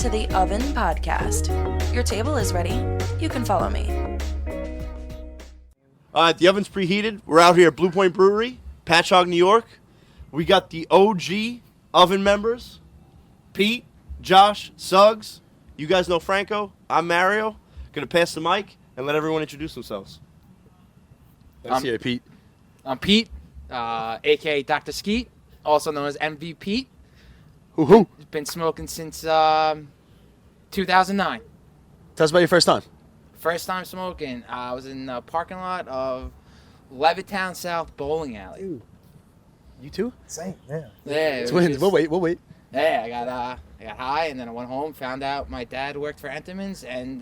to the Oven Podcast. Your table is ready. You can follow me. The oven's preheated. We're out here at Blue Point Brewery, Patchogue, New York. We got the OG oven members, Pete, Josh, Suggs. You guys know Franco. I'm Mario. Gonna pass the mic and let everyone introduce themselves. Let's hear it, Pete. I'm Pete, a.k.a. Dr. Skeet, also known as MVP. Who? Been smoking since 2009. Tell us about your first time. First time smoking, I was in the parking lot of Levittown South Bowling Alley. Ooh. You too? Same, yeah. Yeah, it was Twins. just- We'll wait. Yeah, I got high, and then I went home, found out my dad worked for Entenmann's, and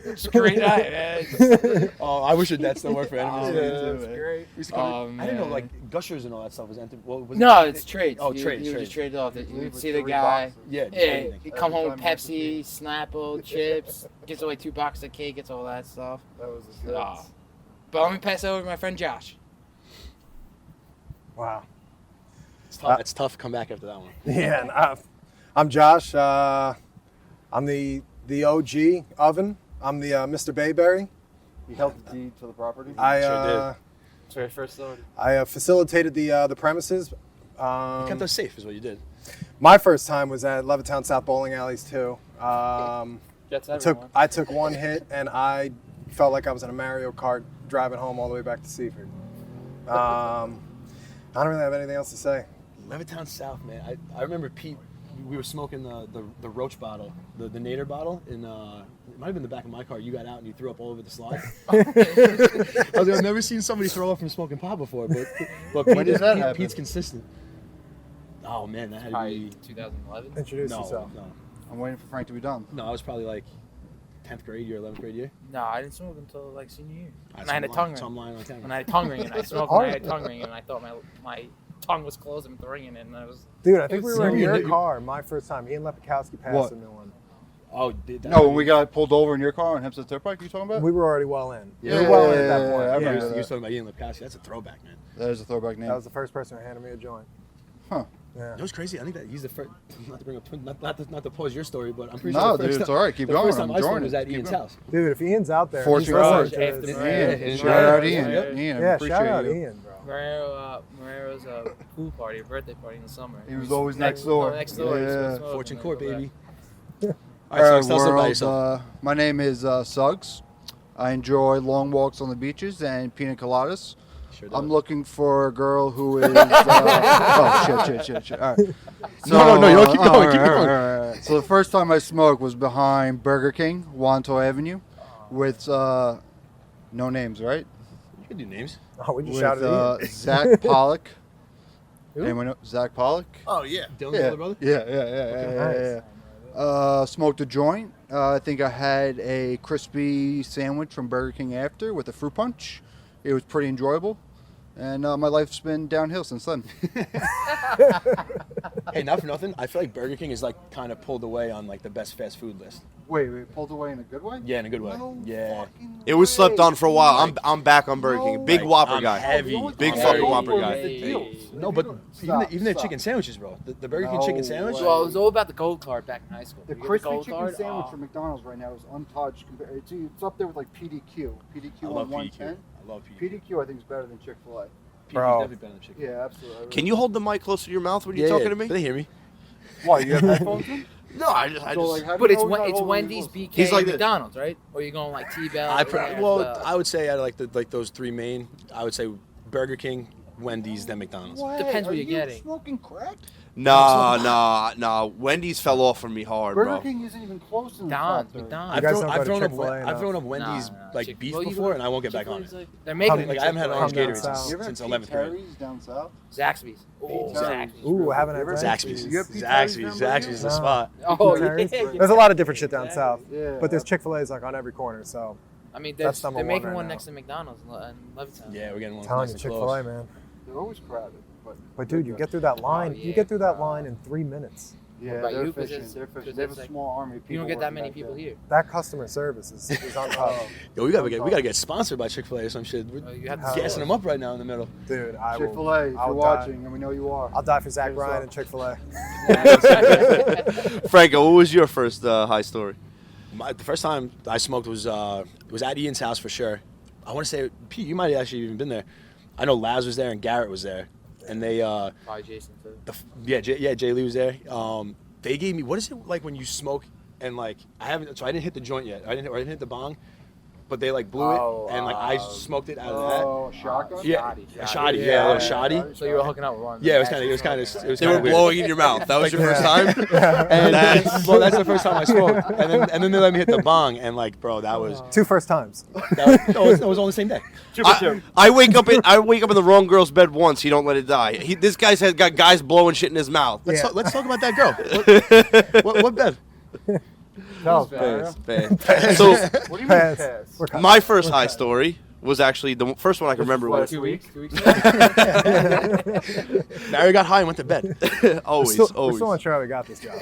it's a great night, man. Oh, I wish your dad still worked for enemies. That's great. I didn't know, like, gushers and all that stuff was No, it's trades. Oh, you trades. just trade off. You Leave with see the 3 guy. boxes. Yeah. Yeah, you come home with Every time Pepsi, Snapple, chips, gets away 2 boxes of cake, gets all that stuff. That was the goods. Oh. But let me pass it over to my friend Josh. Wow. It's tough to come back after that one. Yeah, and I'm Josh. I'm the OG oven. I'm the Mr. Bayberry. You held the deed to the property? I That's where I first started. I facilitated the premises. You kept us safe, is what you did. My first time was at Levittown South Bowling Alleys too. Gets everyone. I took one hit and I felt like I was in a Mario Kart driving home all the way back to Seaford. I don't really have anything else to say. Levittown South, man. I remember Pete. We were smoking the Roach bottle, the Nader bottle, in it might have been the back of my car. You got out and you threw up all over the slide. I was like, I've never seen somebody throw up from smoking pot before, but When does that happen? Pete's consistent. Oh man, that had to be 2011. Introduce yourself. I'm waiting for Frank to be done. No, I was probably like 10th grade year, 11th grade year. No, I didn't smoke until like senior year. So And I had a I'm tongue lying- so I'm ring. lying on camera. When I had a tongue ring, and I smoked when I had a tongue ring, and I thought my tongue was closed and with the ring in it, and I was. Dude, I think we were in serious. your car my first time. Ian Lepikowski passed What? a new one. Oh, did that? No, when we got pulled over in your car on Hempstead Turnpike, you talking about? We were already well in. Yeah, we were well in at that yeah, point. yeah, I You remember were talking about Ian Lepkowski. That's a throwback, man. That is a throwback name. That was the first person who handed me a joint. Huh. Yeah. You know what's crazy? I think that he's the first. Not to bring up, not to pause your story, but I'm pretty No, sure. the dude, first it's time- all right. Keep the going. First time I'm I smoked enjoying was it. at Keep Ian's going. house. Dude, if Ian's out there, Fortune he's Rose. listening to After this. the- Ian, Shout shout out out Ian. Ian. Ian, I Yeah, appreciate shout out you. Ian, bro. Morero's pool party, a birthday party in the summer. He was always next door. Next door. He was Yeah. smoking Fortune and Court, all that. baby. All All right, right, so tell us about world. yourself. My name is Suggs. I enjoy long walks on the beaches and pina coladas. Sure does. I'm looking for a girl who is. Oh shit! All right. No, you keep going, keep all going. right. So the first time I smoked was behind Burger King, Wanto Avenue, with no names, right? You can do names. Oh, we just With shouted Ian. Zach Pollock. Who? Anyone know Zach Pollock? Oh yeah, Dylan's Yeah, older brother. yeah. Smoked a joint. I think I had a crispy sandwich from Burger King after with a fruit punch. It was pretty enjoyable, and my life's been downhill since then. Hey, not for nothing. I feel like Burger King is like kind of pulled away on like the best fast food list. Wait, pulled away in a good way? Yeah, in a good way. No Yeah. fucking It was slept on for a while. way. I'm back on Burger King. Big No Whopper I'm guy. heavy. Big I'm fucking heavy. Whopper guy. No, but even their chicken sandwiches, bro. The Burger King No chicken sandwich. way. Well, it was all about the gold card back in high school. The You get crispy gold chicken card? sandwich Oh. from McDonald's right now is untouched. It's up there with like PDQ. I PDQ love on PDQ. 110. I love PDQ. PDQ I think is better than Chick-fil-A. PDQ is Bro. definitely better than chicken. Yeah, absolutely. I really Can you hold the mic closer to your mouth when you're Yeah, talking yeah. to me? Do they hear me? Why, you have headphones in? No, I just. So, like, how do But you it's know not it's holding Wendy's, your BK, He's like and the- McDonald's, right? Or you going like T-Bell? I would say out of like those three main, I would say Burger King, Wendy's, then McDonald's. What? Depends what Are you're you getting. smoking crack? No. Wendy's fell off for me hard, Burger bro. King isn't even close in the McDonald's, top 30. McDonald's. I've guys thrown, don't I've go to thrown up, Chick-fil-A I've thrown up enough. Wendy's Nah, like Chick- beef well, you before, go- and I won't get back on Chick-fil-A's it. like- they're making Like, it I haven't had Chick-fil-A. orange Come down Gatorade south. since, You ever since had 11th grade. Terry's down south? Zaxby's. Oh, Pete Zaxby's. Ooh, I haven't You had ever Zaxby's. Zaxby's. You have Pete Terry's down by Zaxby's you? is the No. spot. Oh, Terry's? yeah. There's a lot of different shit down south, Yeah. but there's Chick-fil-A's like on every corner. So I mean, That's they're number one making right one now. next to McDonald's in Levittown. Yeah, we're getting one. I'm telling you, nice and Chick-fil-A, close. man. They're always crowded. But dude, you get through that line. yeah. You get through that line in 3 minutes. Yeah, about they're you? 'Cause efficient. it's- They're efficient. 'cause They have a it's like- small army of people. You don't get that working many back people there. here. That customer service is on top. Yo, we gotta get sponsored by Chick-fil-A or some shit. We're You have to- gassing them up right now in the middle. Dude, I will. Chick-fil-A, if I'll you're die. watching, and we know you are. I'll die for Zach Hit us Bryan up. and Chick-fil-A. Franco, what was your first high story? The first time I smoked was at Ian's house for sure. I want to say, Pete, you might have actually even been there. I know Laz was there and Garrett was there, and they Probably Jason too. Jay Lee was there. They gave me, what is it like when you smoke and like I didn't hit the joint yet. I didn't hit the bong, but they like blew it and like I smoked it out of that. Oh, shotgun? Yeah, Shoddy. a shoddy, yeah, a little shoddy. So you were hooking up with one. Yeah, it was kind of They were weird. blowing in your mouth. That was your first time? And that's the first time I smoked. And then they let me hit the bong, and like, bro, that was Two first times. it was on the same day. I wake up in the wrong girl's bed once. He don't let it die. This guy's got guys blowing shit in his mouth. Let's talk about that girl. What bed? No, Bad. So What do you mean Pass. pass? We're cut. my first high story was actually the first one I can remember. Was 2 weeks. 2 weeks. Mary got high and went to bed. always. We're still not sure how we got this job.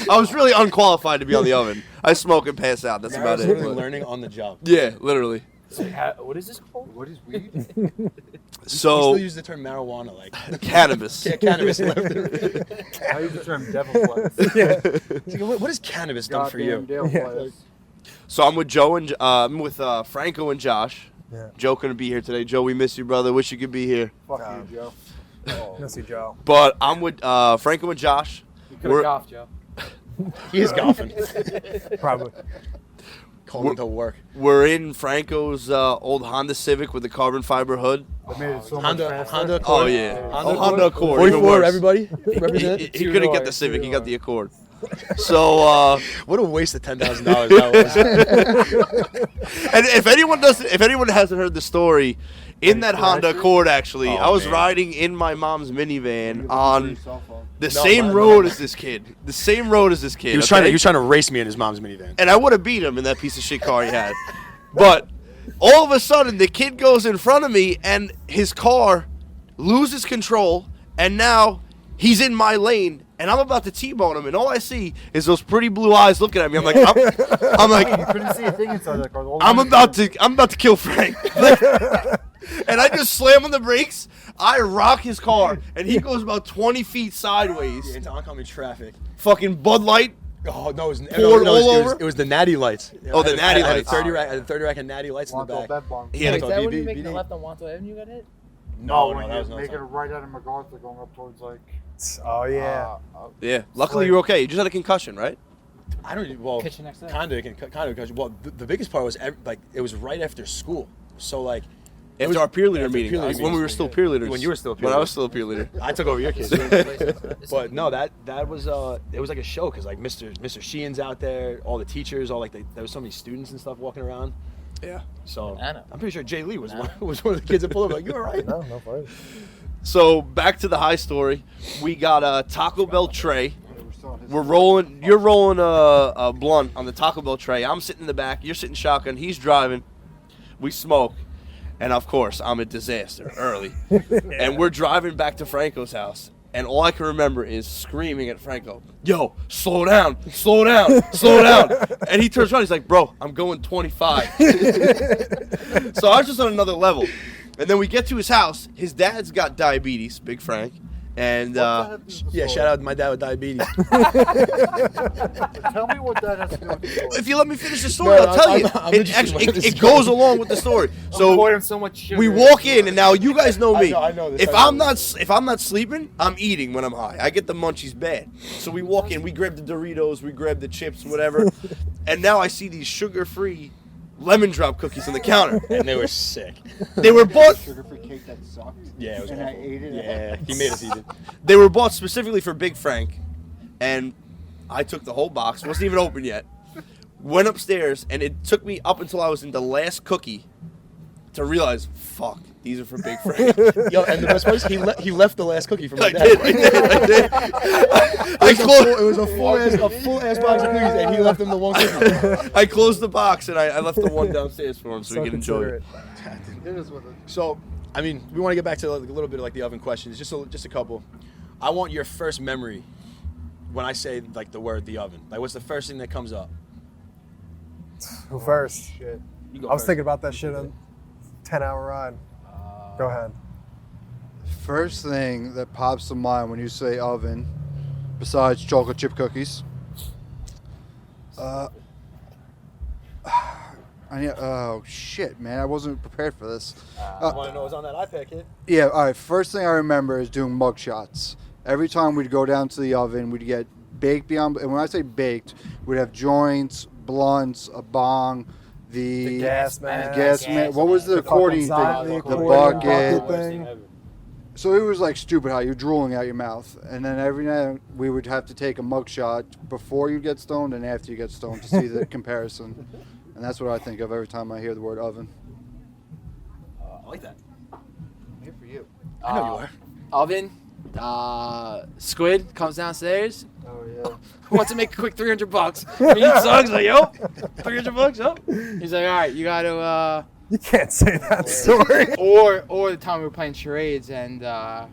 I was really unqualified to be on the oven. I smoke and pass out. That's I about was it. literally But- learning on the job. Yeah, literally. What is this called? What is weed? We So still use the term marijuana, like cannabis. cannabis. I use the term devil flies. What has cannabis done for you? Goddamn devil flies. So I'm with Joe and I'm with Franco and Josh. Yeah. Joe couldn't be here today. Joe, we miss you, brother. Wish you could be here. Fuck you, Joe. Missy Joe. But I'm with Franco and Josh. You could have We're- golfed, Joe. He is golfing. Probably. Called him to work. We're in Franco's old Honda Civic with the carbon fiber hood. That made it so much Honda faster. Accord. Oh yeah, Honda Accord. 44, everybody. He Represent. couldn't get the Civic. He got the Accord. So What a waste of $10,000 that was. and if anyone hasn't heard the story, in that Honda Accord, actually, Oh, I was man. riding in my mom's minivan You on listen to your cell phone. the No, same mine- road as this kid. The same road as this kid. He was okay? trying to race me in his mom's minivan. And I would have beat him in that piece of shit car he had. But all of a sudden, the kid goes in front of me, and his car loses control, and now he's in my lane, and I'm about to T-bone him, and all I see is those pretty blue eyes looking at me. I'm like, You couldn't see a thing inside that car. I'm about to kill Frank. And I just slam on the brakes. I rock his car, and he goes about 20 feet sideways. Into oncoming traffic. Fucking Bud Light. Oh no, Poured all over? It was the natty lights. Oh, the natty lights. I had a 30 rack of natty lights in the back. that bomb. He had Wait, a is that when BB, you make the BD. left on Wanto Avenue you got hit? No, when that was you're no making it time. right out of MacArthur going up towards like. Oh yeah. Yeah. Luckily, you're okay. You just had a concussion, right? I don't. Well, Kitchen next to that? kind of. Well, the biggest part was like it was right after school. So like it After was- our peer leader after meeting, peer leader when we meetings, were still yeah. peer leaders. When you were still peer When I leader. was still a peer leader. I took over your case. But no, that was it was like a show because like Mr. Sheehan's out there, all the teachers, all like there was so many students and stuff walking around. Yeah. So I know. I'm pretty sure Jay Lee was one of the kids that pulled over like, you all right? No fight. So back to the high story. We got a Taco Bell tray. We're rolling. You're rolling a blunt on the Taco Bell tray. I'm sitting in the back. You're sitting shotgun. He's driving. We smoke, and of course I'm a disaster early. And we're driving back to Franco's house, and all I can remember is screaming at Franco, "Yo, slow down, slow down, slow down!" And he turns around. He's like, "Bro, I'm going 25." So I was just on another level. And then we get to his house. His dad's got diabetes, Big Frank. And Yeah, shout out to my dad with diabetes. Tell me what that has to do with the story. if you let me finish the story, No, I'll tell you. I'm It interested actually in where this it is goes going. along with the story. So So so much sugar. we walk in, and now you guys know me. I know this. If I I'm know not sleeping, I'm eating when I'm high. I get the munchies bad. So we walk in, we grab the Doritos, we grab the chips, whatever. And now I see these sugar-free lemon drop cookies on the counter. And they were sick. They were bought. Sugar-free cake that sucked. Yeah, it was And I awful. ate it. Yeah, he made us eat it. They were bought specifically for Big Frank, and I took the whole box. Wasn't even open yet. Went upstairs, and it took me up until I was in the last cookie to realize, fuck, these are for Big Frank. Yo, and the best part is he left the last cookie from my I dad. did. I closed. It was a full ass box of cookies, and he left them the one cookie. I closed the box and I left the one downstairs for him so he could enjoy it. Hit us with it. So, I mean, we want to get back to like, a little bit of like the oven questions, just a couple. I want your first memory when I say like the word the oven. Like, what's the first thing that comes up? Who first? Shit. You go I was first. thinking about that shit on 10-hour ride. Go ahead. First thing that pops to mind when you say oven, besides chocolate chip cookies, oh shit, man! I wasn't prepared for this. I want to know what's on that iPad kit. Yeah, all right. First thing I remember is doing mug shots. Every time we'd go down to the oven, we'd get baked beyond. And when I say baked, we'd have joints, blunts, a bong, the gas man. gas man. What was the accordion fucking thing? side, The accordion bucket. bucket thing. So it was like stupid how you're drooling out your mouth. And then every night we would have to take a mug shot before you get stoned and after you get stoned to see the comparison. And that's what I think of every time I hear the word oven. I like that. I'm here for you. I know you are. Oven. Squid comes downstairs. Oh, yeah. Wants to make a quick $300. Me and Suggs like, yo, $300, yo. He's like, all right, you got to, You can't say that story. or the time we were playing charades and my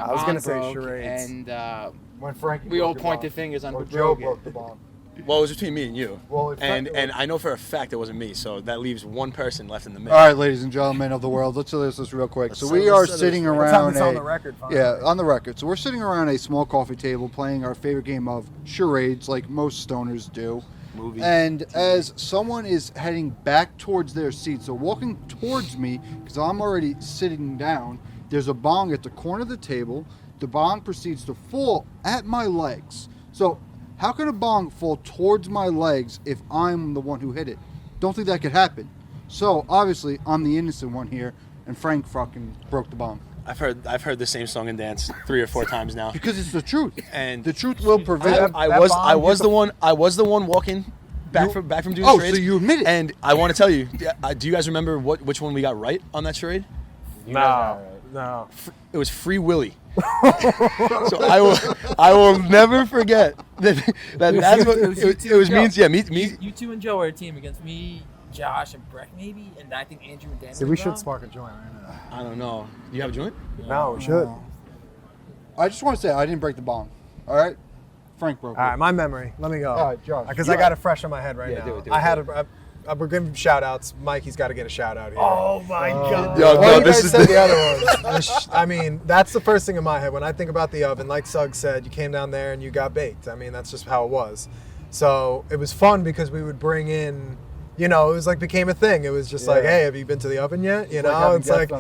I was bong gonna say broke, charades. and When Frankie we broke all the pointed bomb. fingers on Or who Joe broke it. broke the bomb. Well, it was between me and you. Well, and I know for a fact it wasn't me, so that leaves one person left in the mix. All right, ladies and gentlemen of the world, let's do this real quick. So we are sitting Let's have around this on the record. Finally. yeah, on the record. So we're sitting around a small coffee table playing our favorite game of charades, like most stoners do. Movie. And as someone is heading back towards their seat, so walking towards me, because I'm already sitting down, there's a bong at the corner of the table. The bong proceeds to fall at my legs. So how can a bong fall towards my legs if I'm the one who hit it? Don't think that could happen. So obviously I'm the innocent one here, and Frank fucking broke the bong. I've heard the same song and dance 3 or 4 times now. Because it's the truth. And The truth will prevail. I that was bomb the one walking back from doing Oh, charades. so you admit it. And I want to tell you, do you guys remember which one we got right on that charade? No. It was Free Willy. So I will never forget that's what it was. Me. You two and Joe are a team against me, Josh, and Breck maybe, and I think Andrew and Dan. See, were we should involved. spark a joint right now. I don't know. Do you have a joint? No, we should. I just want to say I didn't break the bong. All right? Frank broke All right, it. my memory. Let me go. All right, Josh. Because I got it fresh in my head right Yeah, now. do it, I had we're giving shout outs. Mikey's got to get a shout out here. Oh my God! Yo, Why no, you this guys is said the other ones? I mean, that's the first thing in my head when I think about the oven. Like Suggs said, you came down there and you got baked. I mean, that's just how it was. So it was fun because we would bring in, it was like became a thing. It was just like, hey, have you been to the oven yet? It's like,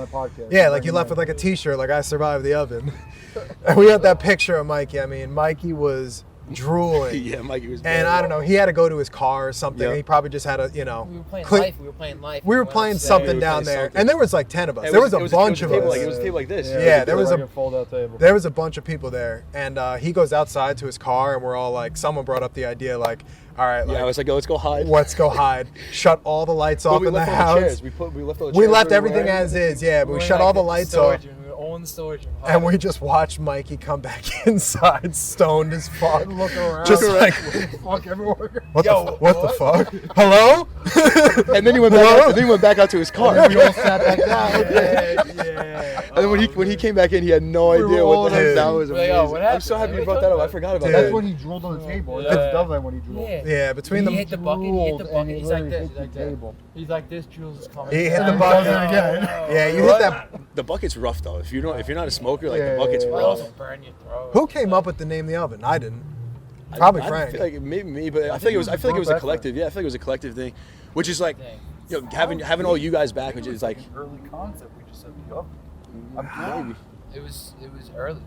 yeah, like you left with like a T-shirt, like I survived the oven. And we had that picture of Mikey. I mean, Mikey was drooling. Yeah, Mikey was. And I don't know, he had to go to his car or something. Yep. He probably just had a, We were playing clean- life. We were playing life. We were What playing else? something we were down playing there, something. and there was like 10 of us. It There was a it bunch a of table us. It was a table like this. Yeah, there was a fold-out table. there was a bunch of people there, and he goes outside to his car, and we're all like, someone brought up the idea, like, all right, Yeah, I was like, let's go hide. let's go hide, shut all the lights Well, off we in the left all house. the chairs. We left all the chairs. We left everywhere. everything as is, yeah, but we were in, shut like, all the the lights off, storage room. We were all in the storage room. and we just watched Mikey come back inside, stoned as fuck. Look around. Just like, fuck everywhere. what the fuck? Hello? And then he went back. And then he went back out to his car. We all sat back down. yeah. And then when he came back in, he had no idea what the heck that was. Like, oh, Amazing. what I'm happened? so happy you What brought are that you up. I talking forgot about Dude. that. That's when he drooled on the table. Yeah. That's definitely when he drooled. Yeah. Yeah, between He the hit the bucket. He hit the Drooled, and bucket. he He's like literally this. He's hit like the that. table. He's like this. Jules is coming. He hit down. the bucket again. Yeah, you hit that. The bucket's rough though. If you're not a smoker, like Yeah, the bucket's yeah, yeah. It rough. also burn your throat. Who came up with the name the oven? I didn't. Probably I Frank. feel like maybe me, but I feel like it was a collective. Yeah, I feel like it was a collective thing, which is like, having all you guys back, which is like Early concept. We just said the maybe. It was early.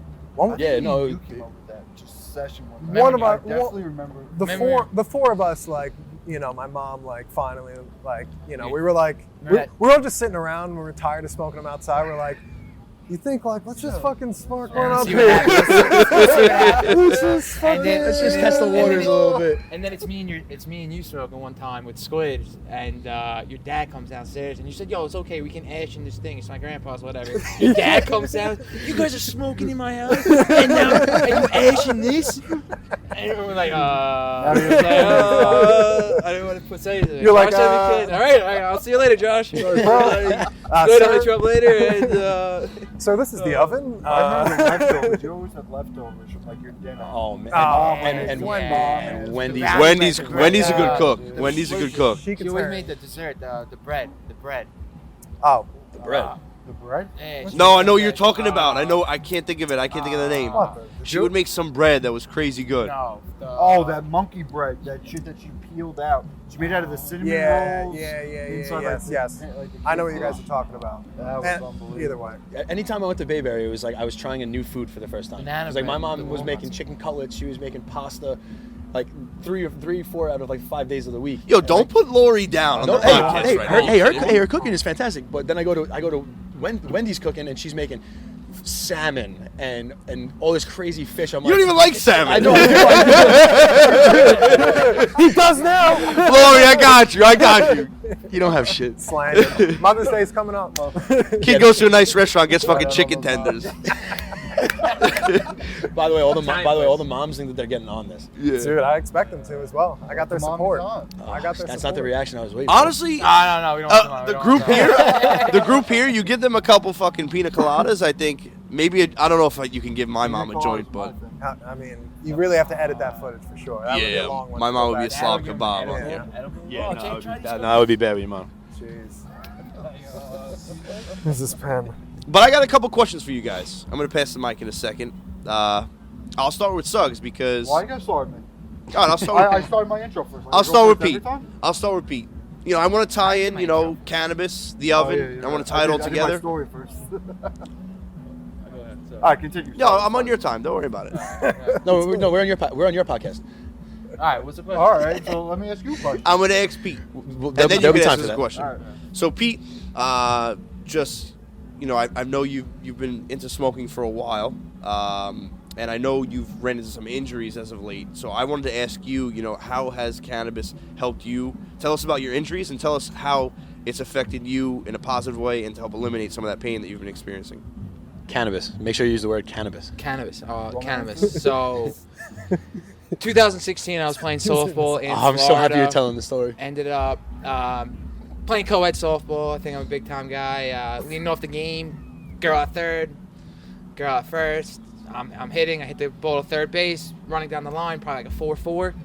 Yeah, no. You came up with that just session one. One of our- I definitely remember. The four of us, like, my mom, like, finally, like, we were like, Right. we were all just sitting around. We were tired of smoking them outside. We're like, you think, like, let's just fucking spark one up See what here. happens. See what happens. Let's just fucking. Let's just test the waters a little bit. And then it's me and you smoking one time with Squid, and your dad comes downstairs, and you said, "Yo, it's okay, we can ash in this thing. It's my grandpa's, whatever." Your dad comes down, "You guys are smoking in my house, and now are you ashing this?" And we're like, I mean, I didn't want to say anything. You're like, Josh, have a kid. All right, I'll see you later, Josh. Good, sir- I'll hit you up later. And, So this is the oven. I remember leftovers. You always have leftovers from like your dinner. Oh man. Oh, And Wendy's. Wendy's a good cook. dude. Wendy's a good cook. She she can always turn. made the dessert, the bread. Oh, The bread. The bread? Yeah, she No, I made know what that- you're talking about. I can't think of it. I can't think of the name. what the? She would make some bread that was crazy good. No. Oh, that monkey bread, that shit that she peeled out. She made out of the cinnamon rolls. Yeah. inside, Yes, like, yes. like the I know what you cake. guys are talking about. That was unbelievable. Either way. Anytime I went to Bayberry, it was like I was trying a new food for the first time. Banana It was like my bread, mom the was Walmarts. making chicken cutlets. She was making pasta, like three, 4 out of like 5 days of the week. Yo, don't put Lori down on No, the podcast hey, right her, now. hey, her cooking is fantastic. But then I go to Wendy's cooking, and she's making salmon and all this crazy fish. I'm You don't even like salmon. I know. He does now. Lori, I got you. You don't have shit. Slander. Mother's Day's coming up. Kid goes to a nice restaurant, gets fucking chicken tenders. By the way, all the moms think that they're getting on this. Dude, I expect them to as well. I got their Mom support. is on. I got their That's support. not the reaction I was waiting for. Honestly, No, we don't. the group here, you give them a couple fucking pina coladas. I think maybe I don't know if you can give my mom a joint, but I mean, you really have to edit that footage for sure. That would be a long one my to mom go would be a back. slob kebab on Yeah. here. Yeah, no, that would be bad with your mom. Jeez. Where's this pen? But I got a couple questions for you guys. I'm gonna pass the mic in a second. I'll start with Suggs because. Why you gotta start me? All right, I'll start. I With, started my intro first. I'll start with Every Pete. time? I'll start with Pete. You know, I want to tie in. You know, cannabis, the oven. Oh, yeah. I want to tie it all I did my together. story first. All right, continue. No, I'm on your time. Don't worry about it. No, we're on your podcast. All right, what's the question? All right, so let me ask you a question. I'm gonna ask Pete, Well, and then you there'll be can time answer for the that. question. All right. So Pete, just you know, I know you've been into smoking for a while, and I know you've ran into some injuries as of late. So I wanted to ask you, you know, how has cannabis helped you? Tell us about your injuries and tell us how it's affected you in a positive way and to help eliminate some of that pain that you've been experiencing. Cannabis. Make sure you use the word cannabis. Cannabis. So, 2016, I was playing softball in I'm so happy you're Florida. telling the story. Ended up playing co-ed softball. I think I'm a big time guy. Leading off the game, girl at third, girl at first. I'm hitting. I hit the ball at third base, running down the line, probably like a 4-4.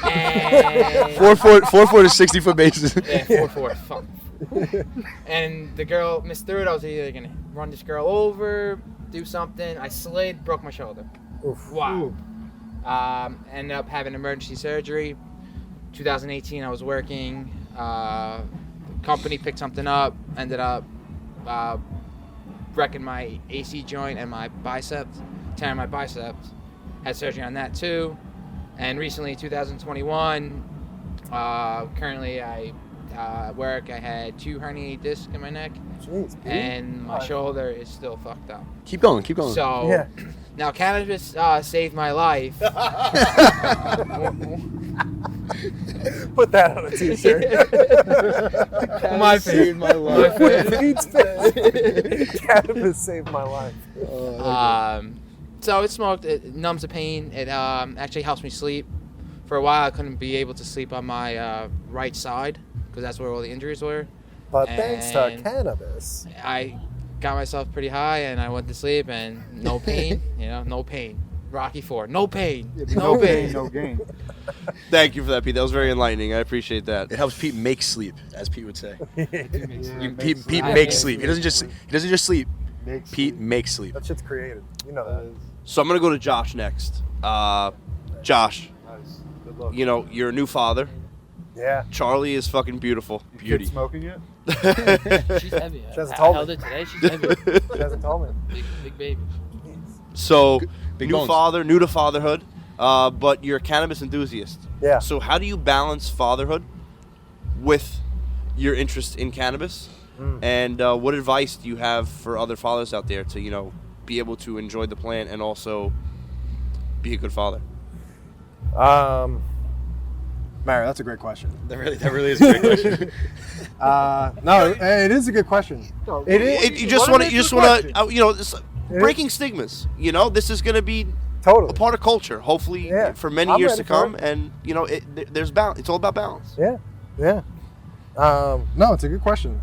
And 4-4 to 60-foot bases. yeah, 4-4. Fuck. And the girl missed third. I was either gonna run this girl over, do something. I slid, broke my shoulder. Oof. Wow. Ended up having emergency surgery. 2018, I was working. Company picked something up. Ended up wrecking my AC joint and my biceps, tearing my biceps. Had surgery on that too. And recently, 2021, currently I work. I had 2 herniated discs in my neck, Jeez, Pete. and my shoulder is still fucked up. Keep going. So Yeah. now cannabis saved my life. Put that on a t-shirt. My saved my life. Pete's face. Cannabis saved my life. So it smoked. It numbs the pain. It actually helps me sleep. For a while, I couldn't be able to sleep on my right side because that's where all the injuries were. But thanks to And cannabis. I got myself pretty high and I went to sleep and no pain. No pain. Rocky IV, no pain. No pain, no gain. Thank you for that, Pete. That was very enlightening. I appreciate that. It helps Pete make sleep, as Pete would say. Yeah, Pete makes sleep. He doesn't just sleep. Makes Pete sleep. makes sleep. That shit's created. You know that. So I'm gonna go to Josh next. Josh, Nice. Good luck. you know you're a new father. Yeah. Charlie is fucking beautiful. You Beauty. kid smoking it? She's heavy. She hasn't I told held me. it today. She's heavy. She hasn't told me. Big baby. So Big new bones. father, new to fatherhood, but you're a cannabis enthusiast. Yeah. So how do you balance fatherhood with your interest in cannabis? And what advice do you have for other fathers out there to be able to enjoy the plant and also be a good father? Mary, that's a great question. That really is a great question. No, it is a good question. It is. You just want to breaking stigmas. This is gonna be Totally. a part of culture. Hopefully, Yeah. for many I'm years ready to for come. it. And there's balance. It's all about balance. Yeah, yeah. No, it's a good question.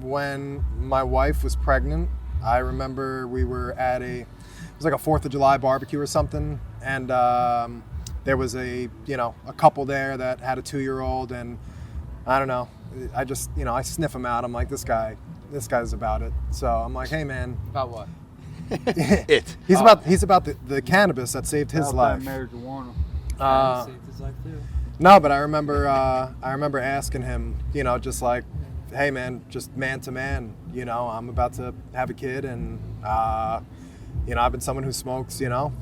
When my wife was pregnant, I remember we were at it was like a 4th of July barbecue or something, and there was a couple there that had a 2-year-old, and I don't know, I just I sniff him out. I'm like, this guy's about it. So I'm like, hey man, About what? he's about the cannabis that saved his life. Marijuana. Saved his life too. No, but I remember asking him, just like, hey man, just man to man, I'm about to have a kid, and I've been someone who smokes,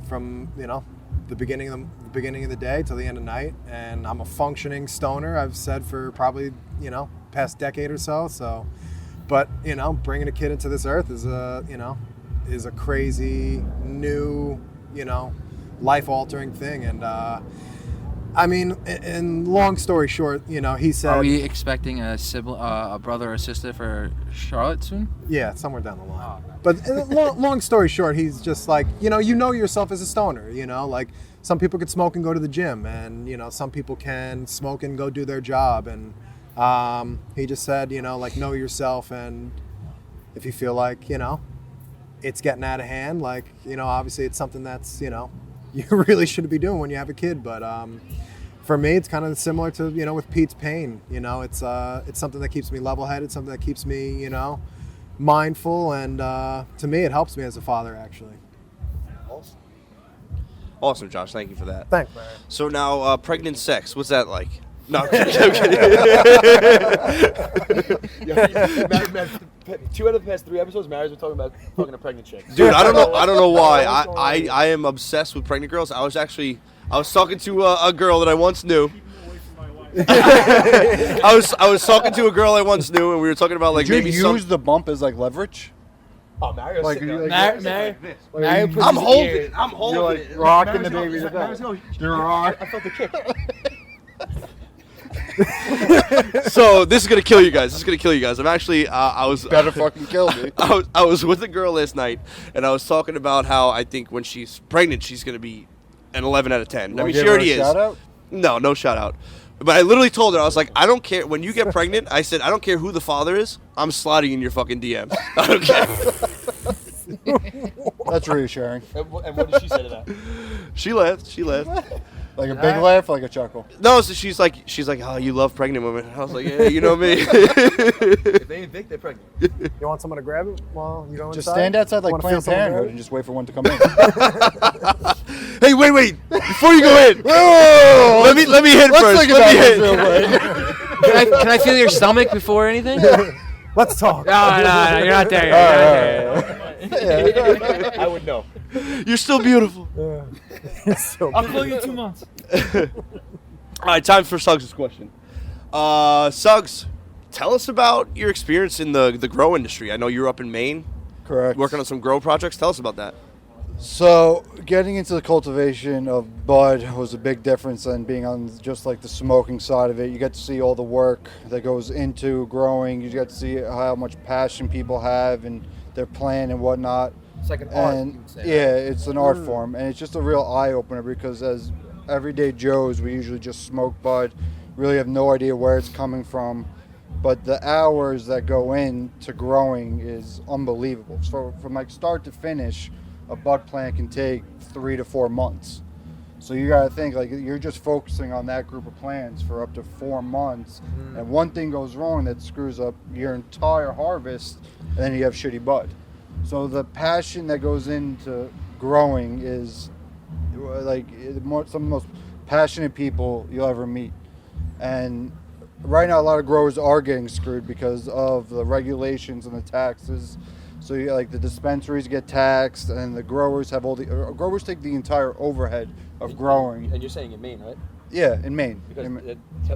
from the beginning of the day till the end of night, and I'm a functioning stoner. I've said for probably past decade or so. So, but bringing a kid into this earth is a crazy new life altering thing, and I mean, in long story short, he said... Are we expecting a brother or sister for Charlotte soon? Yeah, somewhere down the line. But long story short, he's just like, you know yourself as a stoner, like some people could smoke and go to the gym, and, some people can smoke and go do their job. And he just said, like, know yourself, and if you feel like, it's getting out of hand, like, obviously it's something that's, you really shouldn't be doing when you have a kid. But for me, it's kind of similar to with Pete's pain. It's something that keeps me level-headed, something that keeps me mindful, and to me, it helps me as a father, actually. Awesome, Josh. Thank you for that. Thanks, man. So now, pregnant sex. What's that like? No, I'm kidding. Two out of the past 3 episodes, Mary's been talking about fucking a pregnant chick. Dude, I don't know why. I am obsessed with pregnant girls. I was talking to a girl that I once knew. I was talking to a girl I once knew, and we were talking about like Did you maybe use the bump as like leverage? Oh, Mario's Like, sitting you- up. like- Mario puts I'm his holding ear- it. I'm holding You're like it. rocking the baby to death. You're rock. I felt the kick. So this is gonna kill you guys. I'm actually I was Better fucking kill me. I was with a girl last night, and I was talking about how I think when she's pregnant, she's gonna be an 11 out of 10. I Wanna mean, give she her already a is. shout out? No shout out. But I literally told her, I was like, I don't care when you get pregnant. I said, I don't care who the father is. I'm sliding in your fucking DMs. I don't care. That's reassuring. And what did she say to that? She left. Like a big laugh, like a chuckle. No, so she's like, oh, you love pregnant women. I was like, yeah, you know me. If they ain't Vic, they're pregnant. You want someone to grab it while you go inside? Just stand outside like Wanna Planned feel someone Parenthood grab and it? just wait for one to come in. Hey, wait! Before you go in, let me hit Let's first. think Let about me this hit. real quick. Can I feel your stomach before anything? Let's talk. No, you're not there. You're not there. I would know. You're still beautiful. So I'll call you 2 months. All right, time for Suggs' question. Suggs, tell us about your experience in the grow industry. I know you're up in Maine, Correct. working on some grow projects. Tell us about that. So, getting into the cultivation of bud was a big difference than being on just like the smoking side of it. You get to see all the work that goes into growing. You get to see how much passion people have and their plan and whatnot. It's like an art, And you would say. yeah, it's an art form, and it's just a real eye opener because as everyday Joes, we usually just smoke bud, really have no idea where it's coming from. But the hours that go into growing is unbelievable. So from like start to finish, a bud plant can take 3 to 4 months. So you got to think like you're just focusing on that group of plants for up to 4 months, and one thing goes wrong that screws up your entire harvest, and then you have shitty bud. So the passion that goes into growing is like some of the most passionate people you'll ever meet. And right now, a lot of growers are getting screwed because of the regulations and the taxes. So you like the dispensaries get taxed, and the growers have growers take the entire overhead of growing. And you're saying in Maine, right? Yeah, in Maine. Because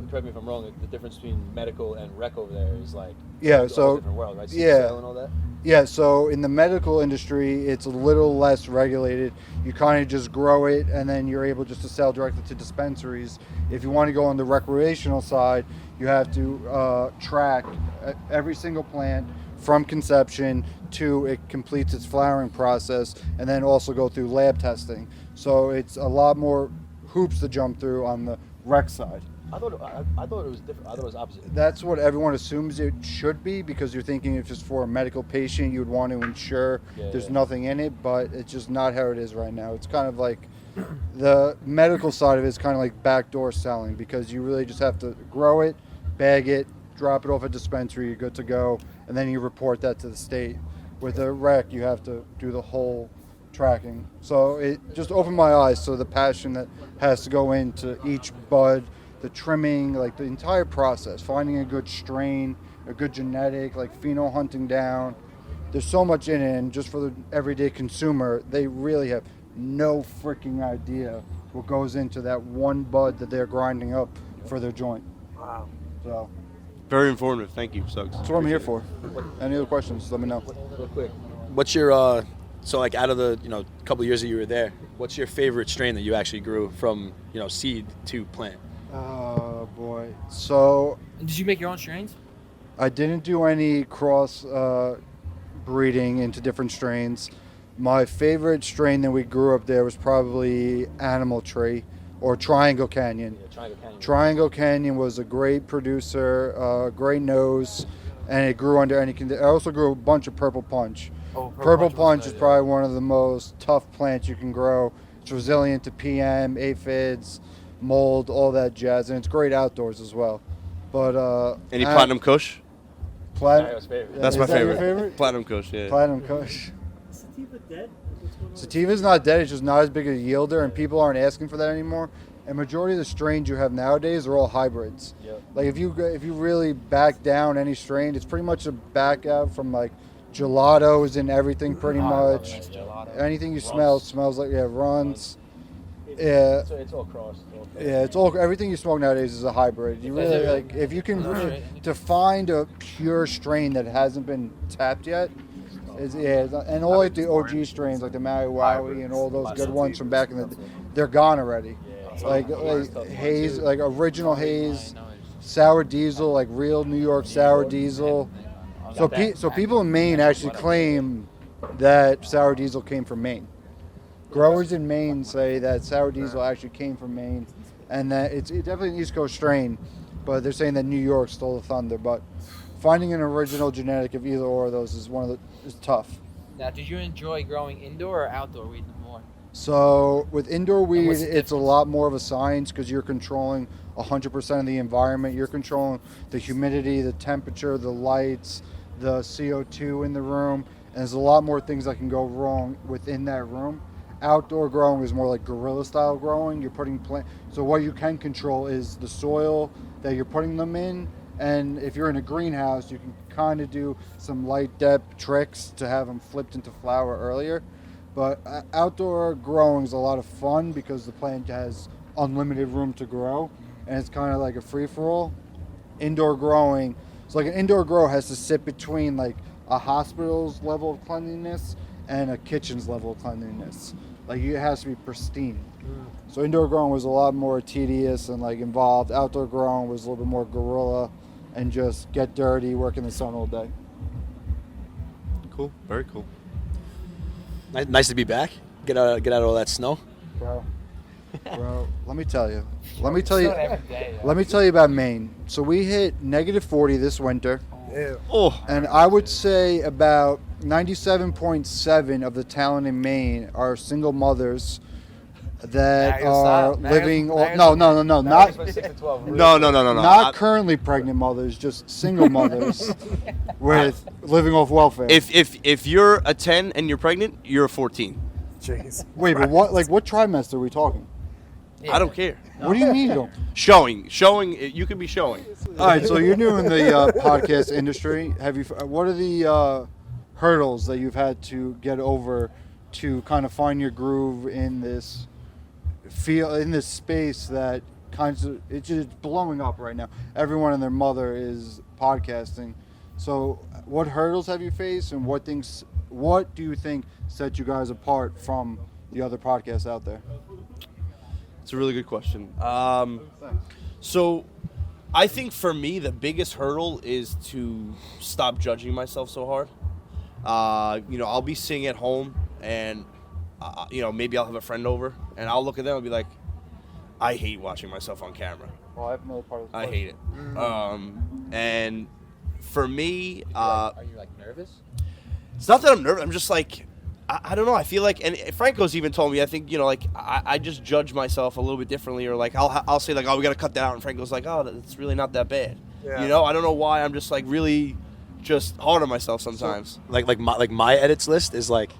correct me if I'm wrong. The difference between medical and rec over there is like Yeah, a whole so- different world, right? yeah. CSL and all that. Yeah, so in the medical industry, it's a little less regulated. You kind of just grow it, and then you're able just to sell directly to dispensaries. If you want to go on the recreational side, you have to track every single plant from conception to it completes its flowering process, and then also go through lab testing. So it's a lot more hoops to jump through on the rec side. I thought it was different. I thought it was opposite. That's what everyone assumes it should be, because you're thinking if it's for a medical patient, you would want to ensure there's nothing in it, but it's just not how it is right now. It's kind of like the medical side of it is kind of like backdoor selling, because you really just have to grow it, bag it, drop it off at dispensary, you're good to go, and then you report that to the state. With a rec, you have to do the whole tracking. So it just opened my eyes to the passion that has to go into each bud, the trimming, like the entire process, finding a good strain, a good genetic, like pheno hunting down. There's so much in it, and just for the everyday consumer, they really have no freaking idea what goes into that one bud that they're grinding up for their joint. Wow. So Very informative. Thank you, Suggs. that's what I'm here for. Any other questions, let me know. Real quick. What's your so like out of the couple of years that you were there, what's your favorite strain that you actually grew from seed to plant? Oh boy. So Did you make your own strains? I didn't do any cross breeding into different strains. My favorite strain that we grew up there was probably Animal Tree or Triangle Canyon. Yeah, Triangle Canyon. Triangle Canyon was a great producer, great nose, and it grew under any condition. I also grew a bunch of Purple Punch. Oh, Purple Punch is probably one of the most tough plants you can grow. It's resilient to PM, aphids, mold, all that jazz, and it's great outdoors as well. But Any Platinum Kush? Mario's favorite. That's Is my that your favorite. favorite? Platinum Kush, yeah. Platinum Kush. Sativa dead? What's going on? Sativa's not dead, it's just not as big a yielder, and people aren't asking for that anymore. And majority of the strains you have nowadays are all hybrids. Yep. Like if you really back down any strain, it's pretty much a back out from like gelatos and everything pretty much. Anything you smell smells like runs. Yeah. So it's all crossed. Yeah, it's all everything you smoke nowadays is a hybrid. You really like if you can to find a pure strain that hasn't been tapped yet. And all like the OG strains like the Maui Wowie and all those good ones from back in the, they're gone already. Like haze, like original haze, sour diesel, like real New York sour diesel. So people in Maine actually claim that sour diesel came from Maine. Growers in Maine say that sour diesel actually came from Maine, and that it's definitely an East Coast strain, but they're saying that New York stole the thunder. But finding an original genetic of either or of those is tough. Now, did you enjoy growing indoor or outdoor weed more? So with indoor weed, what's the it's a lot more of a science because you're controlling 100% of the environment. You're controlling the humidity, the temperature, the lights, the CO2 in the room, and there's a lot more things that can go wrong within that room. Outdoor growing is more like guerrilla style growing. You're putting so what you can control is the soil that you're putting them in, and if you're in a greenhouse, you can kind of do some light depth tricks to have them flipped into flower earlier. But outdoor growing is a lot of fun because the plant has unlimited room to grow, and it's kind of like a free-for-all. Indoor growing, so like an indoor grow has to sit between like a hospital's level of cleanliness and a kitchen's level of cleanliness. Like it has to be pristine. So indoor growing was a lot more tedious and like involved. Outdoor growing was a little bit more guerrilla and just get dirty, work in the sun all day. Cool. Very cool. Nice to be back. Get out all that snow. Bro, let me tell you. Let me tell you about Maine. So we hit -40 this winter. Ew. Oh, And I would say about 97.7 of the talent in Maine are single mothers that are living. No, not no. not currently pregnant mothers, just single mothers with living off welfare. If you're a 10 and you're pregnant, you're a 14. Jeez. Wait, but what trimester are we talking? I don't care. What do you mean? You don't? Showing. You can be showing. All right, so you're new in the podcast industry. What are the hurdles that you've had to get over to kind of find your groove in this space that it's just blowing up right now? Everyone and their mother is podcasting. So, what hurdles have you faced, and what do you think set you guys apart from the other podcasts out there? It's a really good question. So I think for me, the biggest hurdle is to stop judging myself so hard. I'll be sitting at home and maybe I'll have a friend over, and I'll look at them and be like, I hate watching myself on camera. Well, I have another part of the I hate it. And for me, Are you like nervous? it's not that I'm nervous. I'm just like, I don't know. I feel like, and Franco's even told me, I think, I just judge myself a little bit differently, or like I'll say like, oh, we got to cut that out, and Franco's like, oh, it's really not that bad. Yeah. I don't know why. I'm just like really just hard on myself sometimes. Like my edits list is like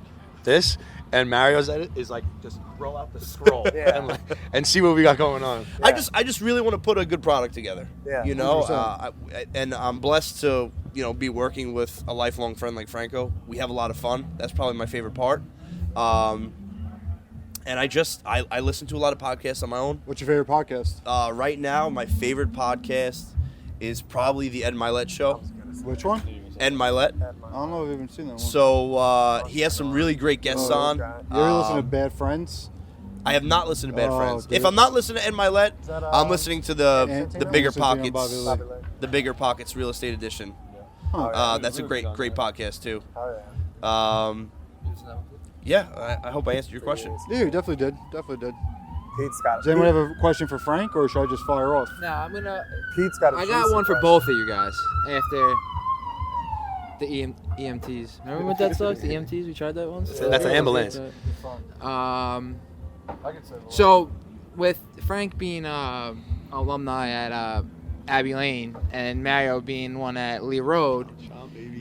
this, and Mario's edit is like just roll out the scroll and see what we got going on. I just really want to put a good product together. Yeah, And I'm blessed to be working with a lifelong friend like Franco. We have a lot of fun. That's probably my favorite part. And I listen to a lot of podcasts on my own. What's your favorite podcast? Right now, my favorite podcast is probably the Ed Milet Show. Which one? Ed Milet. I don't know if I've even seen that one. So he has some really great guests on. You ever listen to Bad Friends? I have not listened to Bad Friends. dude. If I'm not listening to Ed Milet, I'm listening to the Bigger Listening to Pockets, Bobby Lee. the Bigger Pockets Real Estate Edition. That's a great podcast too. Yeah, I hope I answered your question. Yeah, you definitely did. Pete's got it. Does anyone have a question for Frank, or should I just fire off? No, I'm gonna. Pete's got a I got juicy one for question. both of you guys after the EMTs. Remember what that sucks? The EMTs, we tried that once. That's an ambulance. So, with Frank being alumni at Abbey Lane and Mario being one at Lee Road,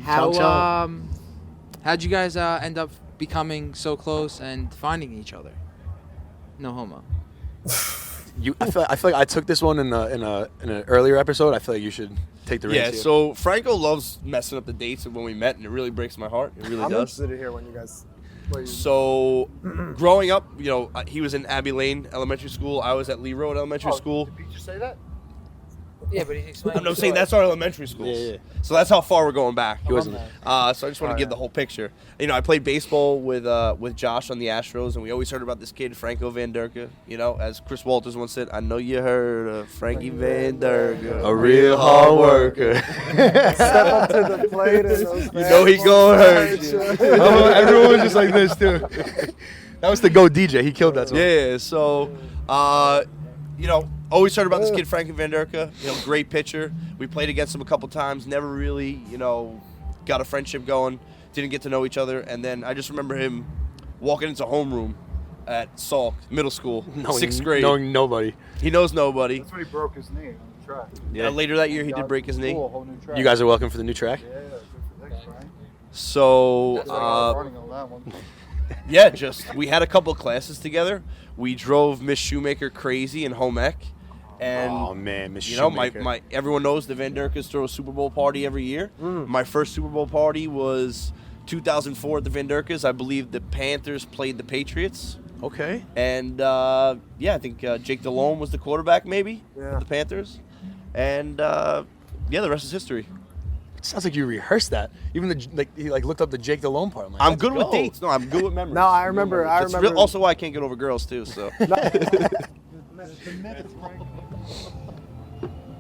how'd you guys end up becoming so close and finding each other? No homo. I feel like I took this one in an earlier episode. I feel like you should take the reins. Yeah, here. so Franco loves messing up the dates of when we met, and it really breaks my heart. It really I'm does. interested to hear when you guys. So, growing up, he was in Abbey Lane Elementary School. I was at Lee Road Elementary School. Did Pete just say that? Yeah, but he explained. I'm saying that's our elementary schools. Yeah. So that's how far we're going back. He wasn't there. So I just want to give the whole picture. I played baseball with Josh on the Astros, and we always heard about this kid, Franco Van Durka. As Chris Walters once said, I know you heard of Frankie Van Durka. A real hard worker. Step up to the plate. And He gonna hurt you. Everyone was just like this too. That was the Go DJ. He killed that song. Yeah, so, always heard about this kid, Frankie Van Durka. Great pitcher. We played against him a couple times. Never really, got a friendship going. Didn't get to know each other. And then I just remember him walking into homeroom at Salk, middle school, 6th grade. Knowing nobody. He knows nobody. That's when he broke his knee on the track. Yeah. Later that year, he did break his knee. Cool, a whole new track. You guys are welcome for the new track. Yeah, thanks, Brian. So, Running on that one. we had a couple of classes together. We drove Miss Shoemaker crazy in home ec. And Oh man, Miss Shoemaker. my everyone knows the Van Durkas throw a Super Bowl party every year. My first Super Bowl party was 2004 at the Van Durkas. I believe the Panthers played the Patriots. Okay. And I think Jake Delhomme was the quarterback, maybe, Yeah. for the Panthers. And the rest is history. It sounds like you rehearsed that. Even he looked up the Jake Delhomme part. Like, I'm let's good with go. dates. No, I'm good with memories. No, I remember. That's also why I can't get over girls too. So.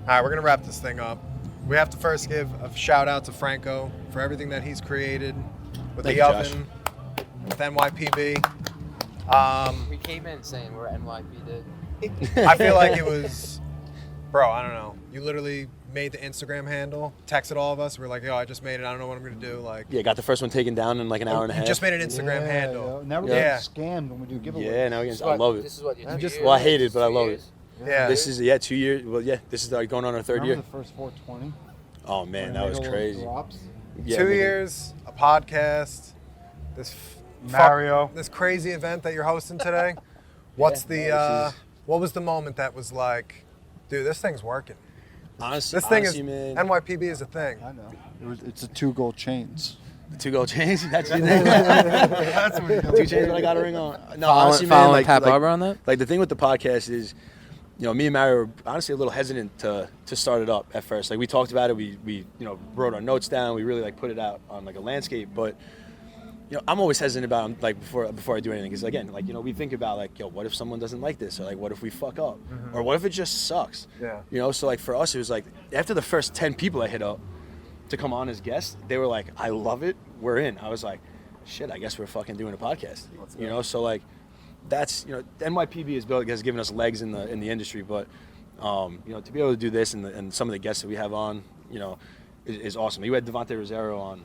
All right, we're going to wrap this thing up. We have to first give a shout out to Franco for everything that he's created with Thank the you, oven, with NYPB. We came in saying we're NYP, dude. I feel like it was, bro, I don't know. You literally made the Instagram handle, texted all of us. We're like, yo, I just made it. I don't know what I'm going to do. Like, Yeah, got the first one taken down in like an hour and a half. You just made an Instagram handle. Now we're getting scammed when we do giveaways. Yeah, now I love it. This is what you just- Well, I hate it, but I love it. Yeah. This is 2 years. Well, this is going on our third year. Remember the first 420? Oh man, that was crazy. Drops? Yeah, 2 man. years, a podcast, this Mario. this crazy event that you're hosting today. What's what was the moment that was like, dude, this thing's working? Honestly, This thing man. NYPB is a thing. I know. It's a 2 gold chains. The 2 gold chains. That's your name. That's what 2 chains. But I got a ring on. No, honestly, man. Following Pat Barber on that? Like the thing with the podcast is, me and Mario were honestly a little hesitant to start it up at first. Like we talked about it, we wrote our notes down, we really put it out on like a landscape. But I'm always hesitant about before I do anything, because again, we think about what if someone doesn't like this, or what if we fuck up, or what if it just sucks. Yeah. So for us, it was after the first 10 people I hit up to come on as guests, they were like, I love it, we're in. I was like, shit, I guess we're fucking doing a podcast. You know, so like, that's, you know, NYPB has given us legs in the industry, but you know, to be able to do this and some of the guests that we have on, you know, is awesome. You had Devontae Rosero on,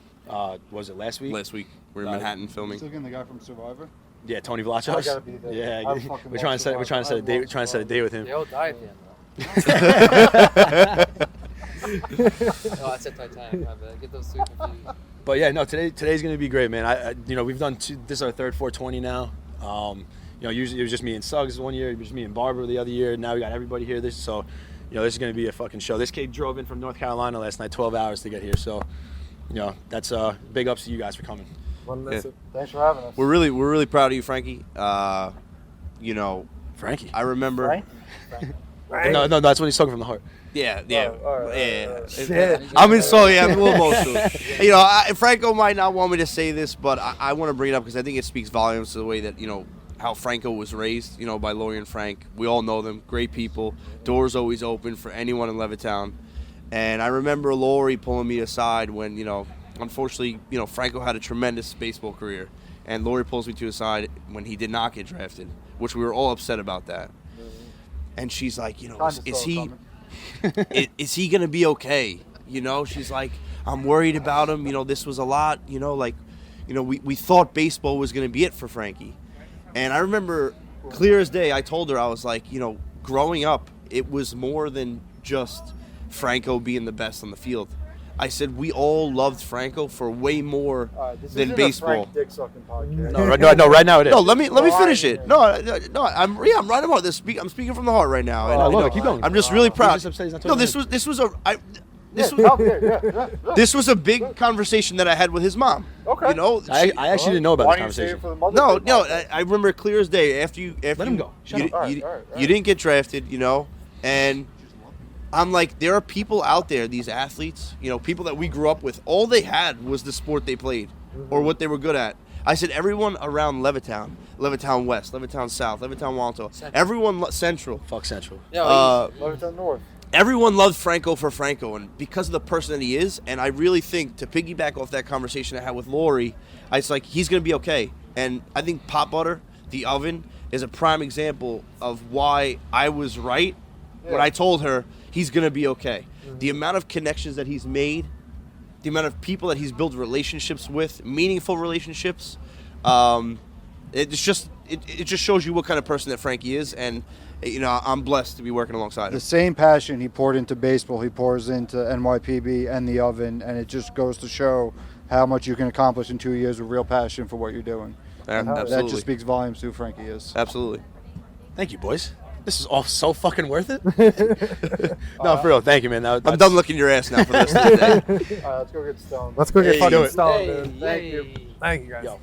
was it last week? Last week we're in Manhattan filming. Still getting the guy from Survivor. Yeah, Tony Vlachos. I gotta be there. Yeah, we're trying to set a date with him. They all die at the end, though. Oh, I said Titanic. My bad. Get those two confused. But yeah, no, today's gonna be great, man. I you know, we've done this is our third 420 now. You know, usually it was just me and Suggs one year, it was just me and Barber the other year. Now we got everybody here. You know, this is gonna be a fucking show. This kid drove in from North Carolina last night, 12 hours to get here. So, you know, that's big ups to you guys for coming. Thanks for having us. We're really proud of you, Frankie. You know, Frankie. I remember. Frank? No, that's when he's talking from the heart. Yeah. Shit. I'm in so I'm a little emotional. You know, Franco might not want me to say this, but I want to bring it up because I think it speaks volumes to the way that, you know, how Franco was raised, you know, by Lori and Frank. We all know them, great people. Doors always open for anyone in Levittown. And I remember Lori pulling me aside when, you know, unfortunately, you know, Franco had a tremendous baseball career. And Lori pulls me to the side when he did not get drafted, which we were all upset about that. And she's like, you know, is he going to be okay? You know, she's like, I'm worried about him. You know, this was a lot, you know, like, you know, we thought baseball was going to be it for Frankie. And I remember clear as day, I told her, I was like, you know, growing up, it was more than just Franco being the best on the field. I said we all loved Franco for way more than baseball. No, right now it is. No, let me finish it. No, I'm right about this. I'm speaking from the heart right now. And, you know, keep going. I'm just really proud. He's just upset he's not No, talking this was a big conversation that I had with his mom. Okay. You know, I actually didn't know about this conversation. no, I remember clear as day. After Let him go. Shut up. You didn't get drafted, you know, and I'm like, there are people out there, these athletes, you know, people that we grew up with. All they had was the sport they played or what they were good at. I said everyone around Levittown, Levittown West, Levittown South, Levittown Walto, everyone Central. Fuck Central. Levittown North. Everyone loved Franco for Franco, and because of the person that he is, and I really think, to piggyback off that conversation I had with Lori, it's like, he's going to be okay. And I think Pop Butter, the oven, is a prime example of why I was right when I told her he's going to be okay. The amount of connections that he's made, the amount of people that he's built relationships with, meaningful relationships, it just shows you what kind of person that Frankie is, and you know, I'm blessed to be working alongside him. The same passion he poured into baseball, he pours into NYPB and the oven, and it just goes to show how much you can accomplish in 2 years with real passion for what you're doing. Yeah, And absolutely. that just speaks volumes to who Frankie is. Absolutely. Thank you, boys. This is all so fucking worth it. No, for real. Thank you, man. I'm done looking your ass now for the rest of the day. All right, let's go get stoned. Let's go get Hey, fucking do it. stoned, dude. Thank you. Thank you, guys. Yo.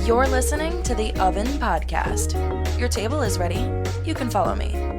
You're listening to the Oven Podcast. Your table is ready. You can follow me.